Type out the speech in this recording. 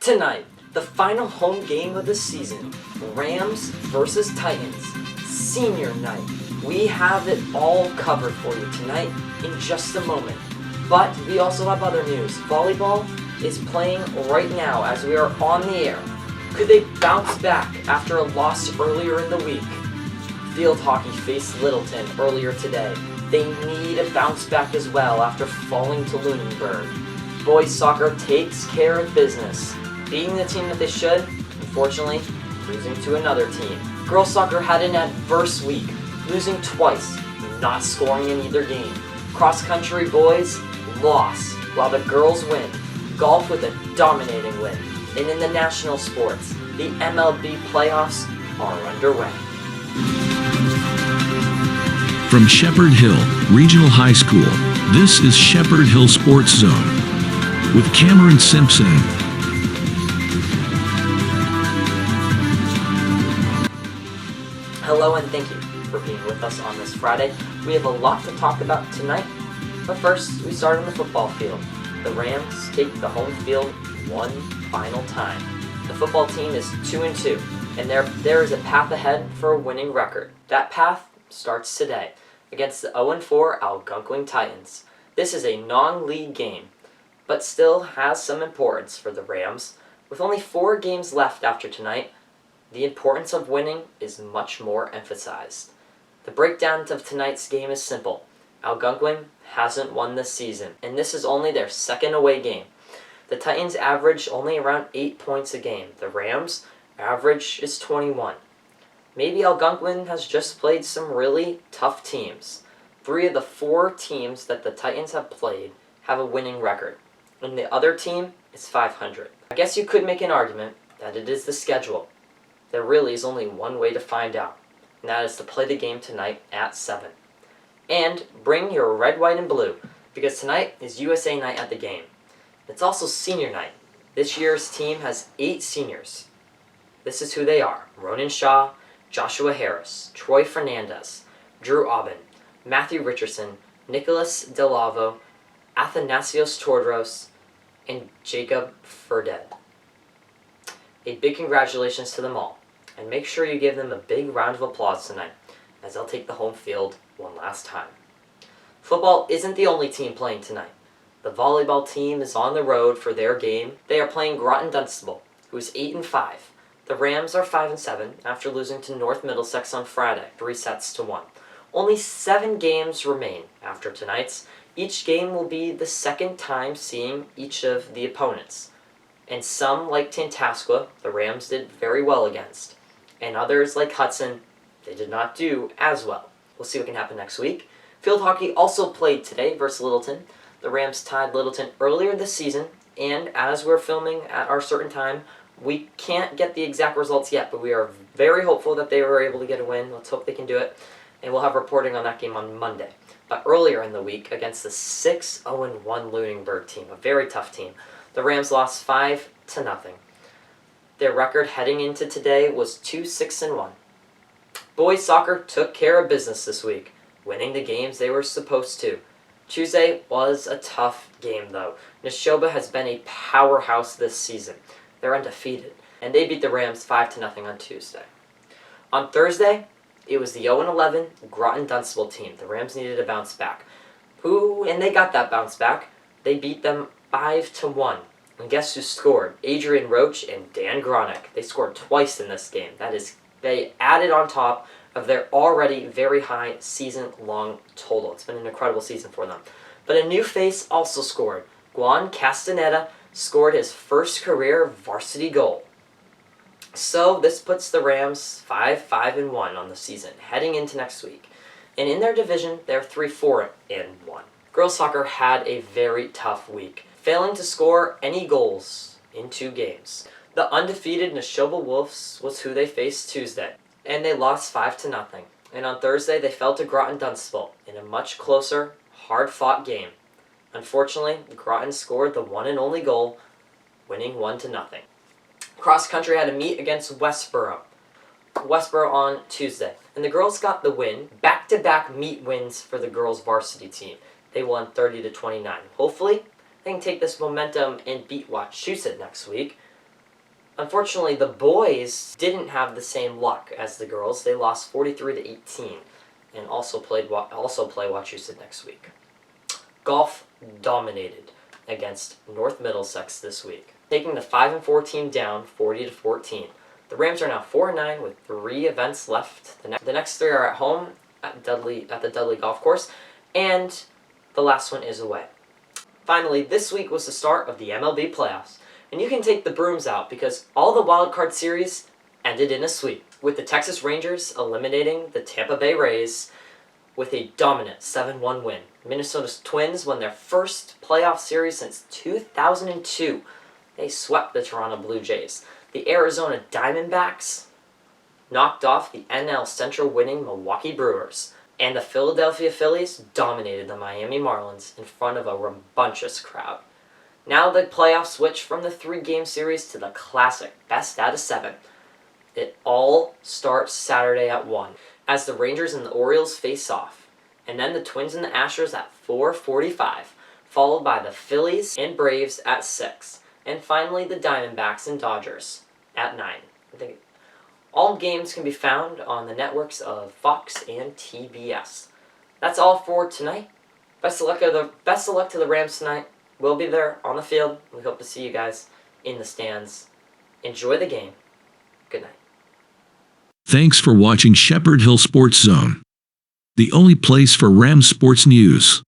Tonight, the final home game of the season, Rams versus Titans, senior night. We have it all covered for you tonight in just a moment. But we also have other news. Volleyball is playing right now as we are on the air. Could they bounce back after a loss earlier in the week? Field hockey faced Littleton earlier today. They need a bounce back as well after falling to Lunenburg. Boys soccer takes care of business, beating the team that they should, unfortunately, losing to another team. Girls soccer had an adverse week, losing twice, not scoring in either game. Cross country boys lost, while the girls win. Golf with a dominating win. And in the national sports, the MLB playoffs are underway. From Shepherd Hill Regional High School, this is Shepherd Hill Sports Zone with Cameron Simpson. Hello and thank you for being with us on this Friday. We have a lot to talk about tonight, but first we start on the football field. The Rams take the home field one final time. The football team is 2-2, and there is a path ahead for a winning record. That path starts today against the 0-4 Algonquin Titans. This is a non-league game, but still has some importance for the Rams. With only 4 games left after tonight, the importance of winning is much more emphasized. The breakdown of tonight's game is simple. Algonquin hasn't won this season, and this is only their second away game. The Titans average only around 8 points a game. The Rams' average is 21. Maybe Algonquin has just played some really tough teams. 3 of the 4 teams that the Titans have played have a winning record, and the other team is 500. I guess you could make an argument that it is the schedule. There really is only one way to find out, and that is to play the game tonight at 7. And bring your red, white, and blue, because tonight is USA night at the game. It's also senior night. This year's team has 8 seniors. This is who they are: Ronan Shaw, Joshua Harris, Troy Fernandez, Drew Aubin, Matthew Richardson, Nicholas Delavo, Athanasios Tordros, and Jacob Ferded. A big congratulations to them all, and make sure you give them a big round of applause tonight, as they'll take the home field one last time. Football isn't the only team playing tonight. The volleyball team is on the road for their game. They are playing Groton Dunstable, who is 8-5. The Rams are 5-7 after losing to North Middlesex on Friday, 3-1. Only 7 games remain after tonight's. Each game will be the second time seeing each of the opponents. And some, like Tantascwa, the Rams did very well against. And others, like Hudson, they did not do as well. We'll see what can happen next week. Field hockey also played today versus Littleton. The Rams tied Littleton earlier this season, and as we're filming at our certain time, we can't get the exact results yet, but we are very hopeful that they were able to get a win. Let's hope they can do it, and we'll have reporting on that game on Monday. But earlier in the week, against the 6-0-1 Lunenburg team, a very tough team, the Rams lost 5-0. Their record heading into today was 2-6-1. Boys soccer took care of business this week, winning the games they were supposed to. Tuesday was a tough game, though. Neshoba has been a powerhouse this season. They're undefeated, and they beat the Rams 5-0 on Tuesday. On Thursday, it was the 0-11 Groton Dunstable team. The Rams needed a bounce back. And they got that bounce back. They beat them 5-1. And guess who scored? Adrian Roach and Dan Gronick. They scored twice in this game. That is, they added on top of their already very high season-long total. It's been an incredible season for them. But a new face also scored. Juan Castaneda scored his first career varsity goal. So this puts the Rams 5-1 on the season, heading into next week. And in their division, they're 3-4-1. Girls soccer had a very tough week, failing to score any goals in 2 games. The undefeated Neshoba Wolves was who they faced Tuesday, and they lost 5-0. And on Thursday, they fell to Groton Dunstable in a much closer, hard-fought game. Unfortunately, Groton scored the one and only goal, winning 1-0. Cross country had a meet against Westboro on Tuesday, and the girls got the win. Back-to-back meet wins for the girls' varsity team. They won 30-29. Hopefully, they can take this momentum and beat Wachusett next week. Unfortunately, the boys didn't have the same luck as the girls. They lost 43-18 and also play Wachusett next week. Golf dominated against North Middlesex this week, taking the 5-4 team down 40-14. The Rams are now 4-9 with 3 events left. The next 3 are at home at the Dudley Golf Course, and the last one is away. Finally, this week was the start of the MLB playoffs, and you can take the brooms out because all the wild card series ended in a sweep, with the Texas Rangers eliminating the Tampa Bay Rays with a dominant 7-1 win. Minnesota Twins won their first playoff series since 2002. They swept the Toronto Blue Jays. The Arizona Diamondbacks knocked off the NL Central winning Milwaukee Brewers. And the Philadelphia Phillies dominated the Miami Marlins in front of a rambunctious crowd. Now the playoffs switch from the 3-game series to the classic best out of 7. It all starts Saturday at 1 as the Rangers and the Orioles face off, and then the Twins and the Astros at 4:45, followed by the Phillies and Braves at 6, and finally the Diamondbacks and Dodgers at 9. All games can be found on the networks of Fox and TBS. That's all for tonight. Best of luck to the Rams tonight. We'll be there on the field. We hope to see you guys in the stands. Enjoy the game. Good night. Thanks for watching Shepherd Hill Sports Zone, the only place for Rams sports news.